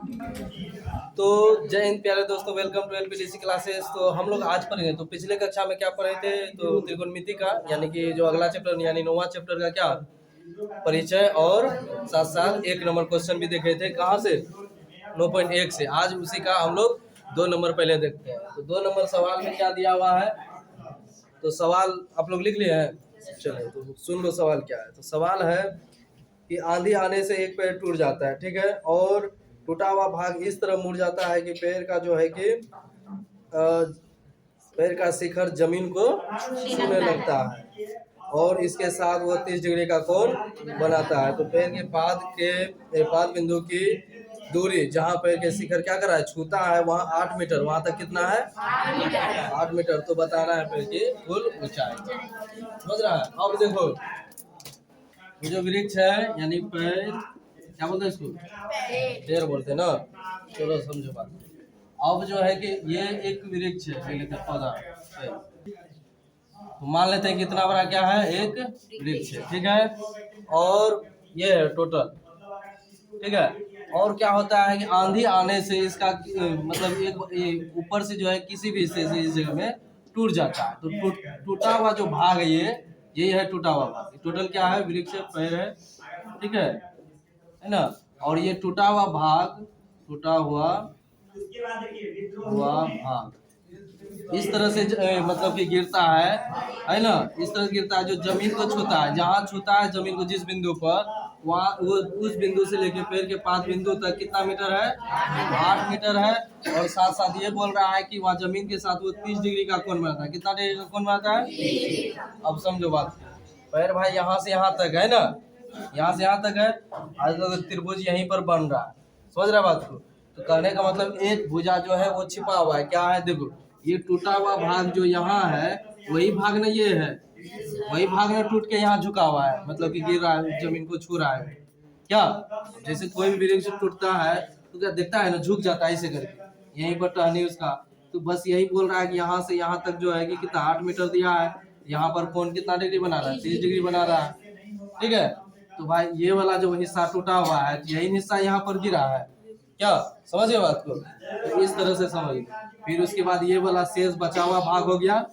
तो जय हिंद प्यारे दोस्तों, वेलकम टू एलपीडीसी क्लासेस। तो हम लोग आज पढ़ेंगे, तो पिछले कक्षा में क्या पढ़े थे, तो त्रिकोणमिति का यानी कि जो अगला चैप्टर यानी 9वां चैप्टर का क्या परिचय और साथ साथ 1 नंबर क्वेश्चन भी देखे थे। कहाँ से? 9.1 से। आज उसी का हम लोग 2 नंबर पहले देखते हैं। तो 2 नंबर सवाल में क्या दिया हुआ है, तो सवाल आप लोग लिख लिए हैं? चलिए तो सुन लो सवाल क्या है। तो सवाल है कि आंधी आने से एक पेड़ टूट जाता है, ठीक है, और टूटा हुआ भाग इस तरह मुड़ जाता है कि पेड़ का जो है कि पैर का शिखर जमीन को छूने लगता है और इसके साथ वो 30 डिग्री का कोण बनाता है। तो पैर के पाद बिंदु की दूरी जहाँ पैर के शिखर क्या कर रहा है, छूता है, वहाँ 8 मीटर, वहाँ तक कितना है 8 मीटर। तो बताना है पैर की कुल ऊंचाई। समझ रहा है? अब देखो ये जो वृक्ष है यानी पैर, क्या बोलते हैं इसको, पेड़ बोलते हैं ना। चलो समझो बात। अब जो है कि ये एक वृक्ष है, लेकर पौधा है, तो मान लेते हैं कितना बड़ा क्या है, एक वृक्ष है, ठीक है, और ये है टोटल, ठीक है। और क्या होता है कि आंधी आने से इसका मतलब एक ऊपर से जो है किसी भी हिस्से से इस जगह में टूट जाता है। तो टूटा हुआ जो भाग है ये है टूटा हुआ भाग। टोटल क्या है, वृक्ष पैर है, ठीक है ना। और ये टूटा हुआ भाग, टूटा हुआ भाग इस तरह से मतलब कि गिरता है ना, इस तरह से गिरता है जो जमीन को छूता है। जहाँ छूता है जमीन को जिस बिंदु पर, वहाँ वो उस बिंदु से लेके पैर के पाद बिंदु तक कितना मीटर है, 8 मीटर है। और साथ साथ ये बोल रहा है कि वहाँ जमीन के साथ वो 30 डिग्री का कोण बनाता है। कितना डिग्री का कोण बनाता है? अब समझो बात। पैर भाई यहाँ से यहाँ तक है ना, यहाँ से यहाँ तक है, आज तो त्रिभुज यहीं पर बन रहा है। समझ रहा बात को? तो कहने का मतलब एक भुजा जो है वो छिपा हुआ है। क्या है, देखो ये टूटा हुआ भाग जो यहाँ है वही भाग ना, ये है वही भाग ना, टूट के यहाँ झुका हुआ है, मतलब कि गिर रहा है, जमीन को छू रहा है। क्या जैसे कोई भी वृक्ष टूटता है तो क्या दिखता है ना, झुक जाता है ऐसे करके, यहीं पर टहनी उसका। तो बस यही बोल रहा है कि यहाँ से यहाँ तक जो है कि कितना 8 मीटर दिया है, यहाँ पर कोण कितना डिग्री बना रहा है, 30 डिग्री बना रहा है, ठीक है। तो भाई ये वाला जो हिस्सा टूटा हुआ है यही हिस्सा यहाँ पर गिरा है। क्या समझे बात को? तो इस तरह से समझ। फिर उसके बाद ये वाला शेष बचा हुआ भाग हो गया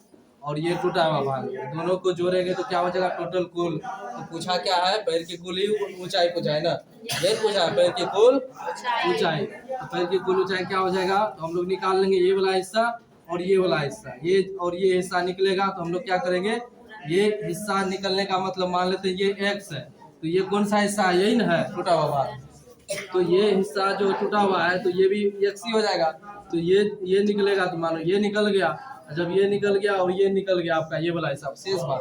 और ये टूटा हुआ भाग, दोनों को जोड़ेंगे तो क्या हो जाएगा, टोटल कुल। तो पूछा क्या है, पैर की कुल ही ऊंचाई पूछा है ना, ये पूछा है पैर की कुल ऊंचाई। तो पैर की कुल ऊंचाई क्या हो जाएगा, तो हम लोग निकाल लेंगे ये वाला हिस्सा और ये वाला हिस्सा, ये और ये हिस्सा निकलेगा। तो हम लोग क्या करेंगे, ये हिस्सा निकलने का मतलब मान लेते हैं ये x है, तो ये कौन सा हिस्सा है, यही ना है टूटा हुआ भाग। तो ये हिस्सा जो टूटा हुआ है तो ये भी x ही हो जाएगा। तो ये निकलेगा, तो मानो ये निकल गया, जब ये निकल गया और ये निकल गया आपका ये वाला हिसाब शेष भाग,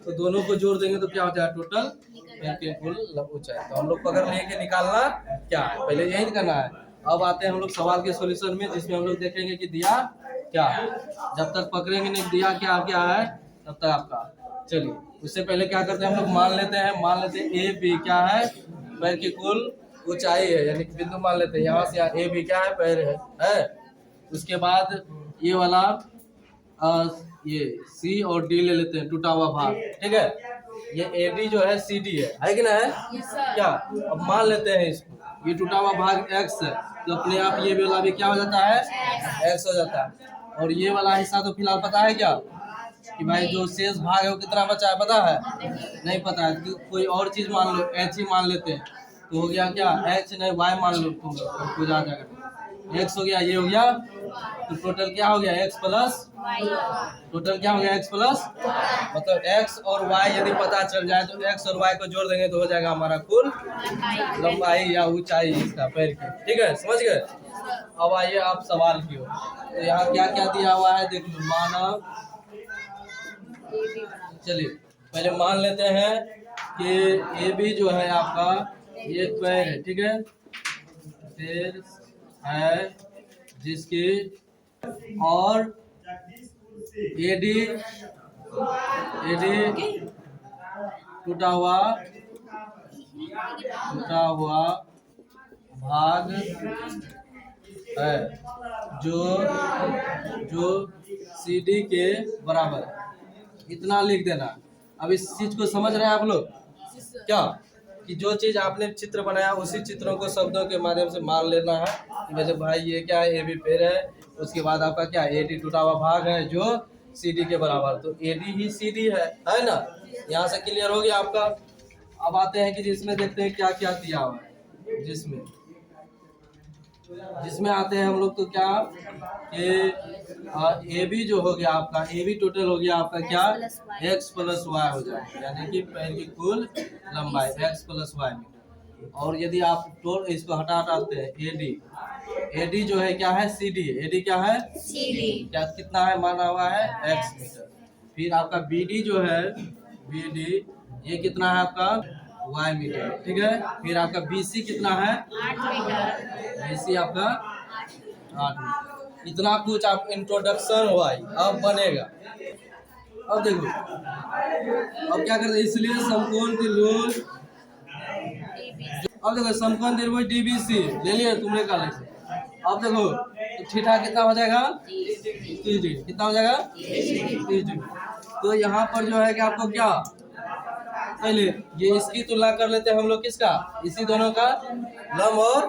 तो दोनों को जोड़ देंगे तो क्या हो जाएगा, टोटल कुल ऊंचाई। तो हम लोग पकड़ लेके निकालना क्या है, पहले यही करना है। अब आते हैं हम लोग सवाल के सॉल्यूशन में, जिसमें हम लोग देखेंगे कि दिया क्या है। जब तक पकड़ेंगे नहीं दिया क्या क्या है तब तक आपका। चलिए उससे पहले क्या करते हैं हम लोग, मान लेते हैं ए बी क्या है, पैर की कुल ऊंचाई है, यानी बिंदु मान लेते हैं यहाँ से यहाँ ए बी क्या है, पैर है। उसके बाद ये वाला ये सी और डी ले लेते हैं, टूटा हुआ भाग, ठीक है। ये ए डी जो है सी डी है कि ना है? क्या अब मान लेते हैं इसको, ये टूटा हुआ भाग एक्स है, तो अपने आप ये वाला भी क्या हो जाता है, एक्स हो जाता है। और ये वाला हिस्सा तो फिलहाल पता है क्या कि भाई जो शेष भाग है वो कितना बचा है, पता है? नहीं पता है तो कोई और चीज मान लो, एच ही मान लेते हैं। तो हो गया क्या, एच नहीं वाई मान लो, तुम पूजा जाकर एक्स हो गया, ये हो गया। तो टोटल क्या हो गया, एक्स प्लस, टोटल क्या हो गया, एक्स प्लस, मतलब एक्स और वाई यदि पता चल जाए तो एक्स और वाई को जोड़ देंगे तो हो जाएगा हमारा कुल लंबाई या ऊंचाई इसका पैर की, ठीक है, समझ गए। अब आइए आप सवाल की ओर। तो यहाँ क्या क्या दिया हुआ है देख लो, मानव, चलिए पहले मान लेते हैं कि ए बी जो है आपका ये पैर है, ठीक है, पैर है जिसकी, और एडी टूटा हुआ भाग है जो CD के बराबर है। इतना लिख देना। अब इस चीज को समझ रहे हैं आप लोग क्या? कि जो चीज आपने चित्र बनाया उसी चित्रों को शब्दों के माध्यम से मान लेना है कि वैसे भाई ये क्या है, ए बी पेड़ है, उसके बाद आपका क्या एडी टूटा हुआ भाग है जो CD के बराबर, तो एडी ही CD है ना। यहाँ से क्लियर हो गया आपका। अब आते हैं कि जिसमें देखते हैं क्या क्या दिया हुआ है। जिसमें आते हैं हम लोग तो क्या ए बी जो हो गया आपका, ए बी टोटल हो गया आपका क्या x प्लस वाई हो जाएगा, यानी कि पैर की कुल लंबाई x प्लस वाई मीटर। और यदि आप इसको हटाते हैं एडी जो है क्या है CD, एडी क्या है CD, क्या कितना है माना हुआ है x मीटर। फिर आपका BD जो है BD ये कितना है आपका y मीटर, ठीक है। फिर आपका BC कितना है 8 मीटर, BC आपका 8 मीटर। इतना कुछ आप इंट्रोडक्शन हुआ, अब बनेगा। अब देखो अब क्या करते हैं, इसलिए समकोण त्रिभुज, अब देखो समकोण त्रिभुज DBC ले लिया तुमने कॉलेज से। अब देखो तो थीटा कितना हो जाएगा 30 डिग्री, कितना हो जाएगा 30 डिग्री। तो यहाँ पर जो है कि आपको क्या पहले ये इसकी तुलना कर लेते हैं हम लोग, किसका, इसी दोनों का लंब और,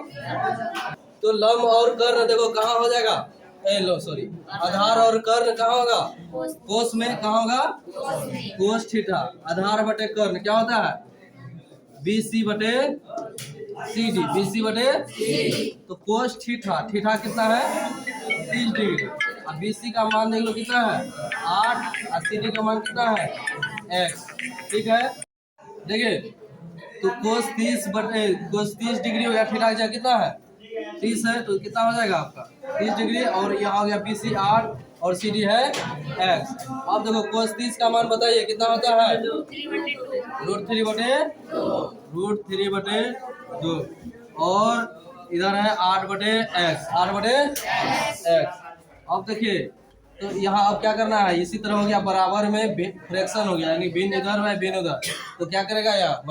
तो लंब और कर्ण देखो कहाँ हो जाएगा, लो सॉरी, आधार और कर्ण कहाँ होगा, कोस में, कहाँ होगा कोस थीटा। आधार बटे कर्ण क्या होता है BC बटे CD, BC बटे CD। तो कोस थीटा, थीटा कितना है 30 डिग्री। अब BC का मान देख लो कितना है 8 और CD का मान कितना है x, ठीक है। देखिए तो कोस 30 डिग्री हो गया, थीटा का कितना है 30 है, तो कितना हो जाएगा आपका 30 डिग्री। और यहाँ हो गया BC 8 और CD है x। अब देखो कोस 30 का मान बताइए कितना होता है √3/2 और इधर है 8/x। अब देखिए तो यहाँ अब क्या करना है, इसी तरह हो गया बराबर में फ्रैक्शन हो गया, यानी भिन्न इधर है भिन्न उधर, तो क्या करेगा यहाँ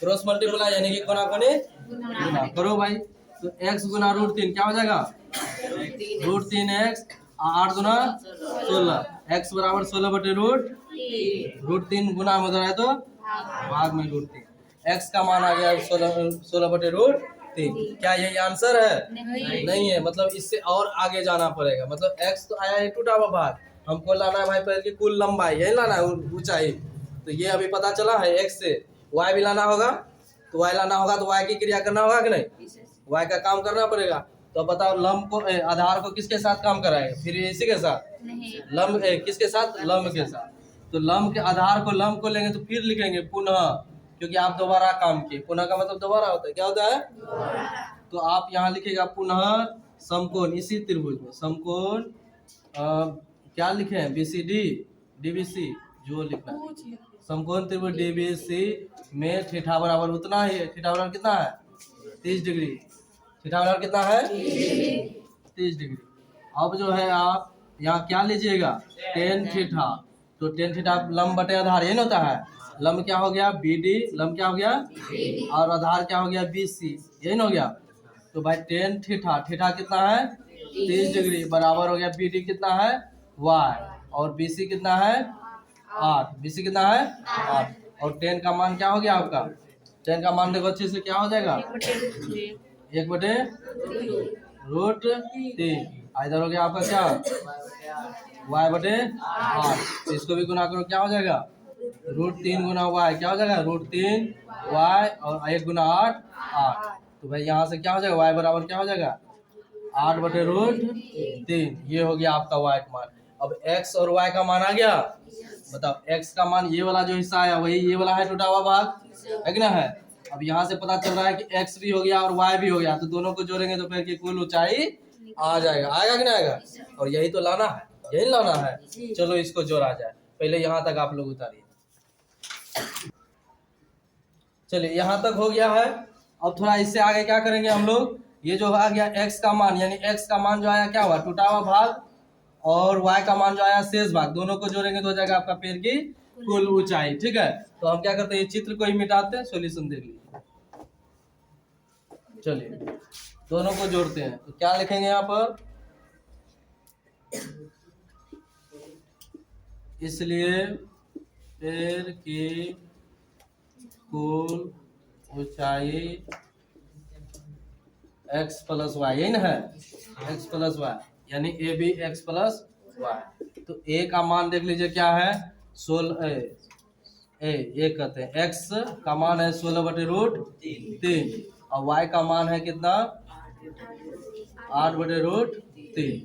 क्रॉस मल्टीप्लाई, यानी कि कोना कोनी गुना करो भाई। तो x गुना √3 क्या हो जाएगा √3x, 8 गुना 16, x बराबर 16/√3 गुना में उधर है तो भाग में √3, x का मान आ गया 16/√3। क्या यही आंसर है नहीं है, मतलब इससे और आगे जाना पड़ेगा। मतलब x तो आया है टूटा हुआ भाग, हमको लाना है भाई पैर की कुल लंबाई, यही लाना है ऊंचाई। तो ये अभी पता चला है x से y भी लाना होगा, तो y लाना होगा तो y की क्रिया करना होगा कि नहीं, y का काम करना पड़ेगा। तो बताओ लंब को आधार को किसके साथ काम कराएगा, फिर इसी के साथ लंब किसके साथ लंब के साथ। तो लंब के आधार को लंब को लेंगे तो फिर लिखेंगे पुनः, क्योंकि आप दोबारा काम किए, पुनः का मतलब दोबारा होता है, क्या होता है। तो आप यहाँ लिखेगा पुनः समकोण, इसी त्रिभुज में समकोण क्या लिखे हैं BCD DBC जो लिखना है, समकोण त्रिभुज DBC में थीटा बराबर उतना ही है, थीटा बराबर कितना है 30 डिग्री, थीटा बराबर कितना है 30 डिग्री। अब जो है आप यहाँ क्या लीजिएगा टेन थीटा, तो टेन थीटा लंब बटे आधार यही होता है, लंब क्या हो गया BD, लंब क्या हो गया और आधार क्या हो गया BC, यही हो गया। तो भाई टेन थीटा, थीटा कितना है 30 डिग्री बराबर हो गया BD कितना है y, और BC कितना है 8, BC कितना है 8, और टेन का मान क्या हो गया आपका, टेन का मान देखो अच्छे से क्या हो जाएगा 1/√3, इधर हो गया आपका क्या y/8, तो इसको भी गुना करो क्या हो जाएगा √3 गुना y, क्या हो जाएगा √3y और 1 गुना 8। तो भाई यहाँ से क्या हो जाएगा y बराबर क्या हो जाएगा 8/√3, ये हो गया आपका y का मान। अब x और y का मान आ गया, बताओ x का मान ये वाला जो हिस्सा आया वही ये वाला है टूटा हुआ भाग है कि ना है। अब यहाँ से पता चल रहा है कि x भी हो गया और y भी हो गया, तो दोनों को जोड़ेंगे तो फिर की कुल ऊंचाई आ जाएगा, आएगा कि नहीं आएगा। और यही तो लाना है, यही लाना है। चलो इसको जोड़ा जाए, पहले यहाँ तक आप लोग उतारिए। चलिए यहाँ तक हो गया है। अब थोड़ा इससे आगे क्या करेंगे हम लोग, ये जो आ गया x का मान, यानी x का मान जो आया क्या हुआ टूटा हुआ भाग, और y का मान जो आया शेष भाग, दोनों को जोड़ेंगे तो हो जाएगा आपका पैर की कुल ऊंचाई, ठीक है। तो हम क्या करते हैं चित्र को ही मिटाते हैं, सॉल्यूशन देख लीजिए। चलिए दोनों को जोड़ते हैं, तो क्या लिखेंगे यहाँ पर, इसलिए पैर की कुल ऊंचाई x प्लस वाई, यही ना है, x प्लस वाई यानी A B X plus Y. तो a का मान देख लीजिए क्या है, 16 ये कहते हैं x का मान है 16/√3 और y का मान है कितना 8/√3।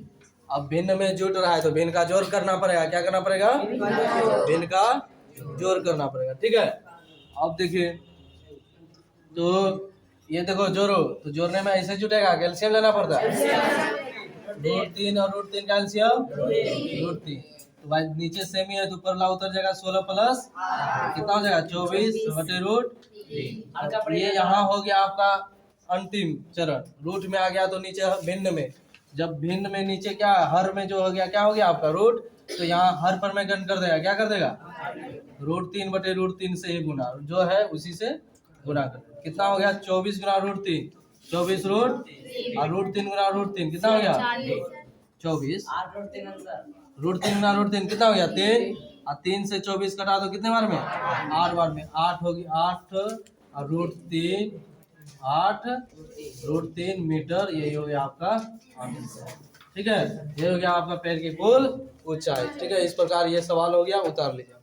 अब भिन्न में जुट रहा है तो भिन्न का जोड़ करना पड़ेगा, क्या करना पड़ेगा, भिन्न का जोड़ करना पड़ेगा, ठीक है। अब देखिए तो ये देखो जोड़ो, तो जोड़ने में ऐसे जुटेगा, कैल्शियम लेना पड़ता है, √3 और √3 का एलसीएम √3। तो भाई नीचे सेम ही है तो ऊपर ला उतर जाएगा 16 प्लस कितना हो जाएगा 24/√3। ये यहाँ हो गया आपका अंतिम चरण, रूट में आ गया तो नीचे भिन्न में, जब भिन्न में नीचे क्या हर में जो हो गया क्या हो गया आपका रूट, तो यहाँ हर पर में गण कर देगा, क्या कर देगा √3/√3 से ही गुना, जो है उसी से गुना कर देगा। कितना हो गया 24 गुना √3, 24 रूट और √3 गुना √3 कितना हो गया 24, √3 गुना √3 कितना हो गया 3, और 3 से 24 कटा दो कितने बार में 8 बार में, 8 होगी 8 और √3 8 √3 मीटर, यही हो गया आपका आंसर, ठीक है। ये हो गया आपका पैर की कुल ऊंचाई, ठीक है। इस प्रकार ये सवाल हो गया, उतार लीजिए।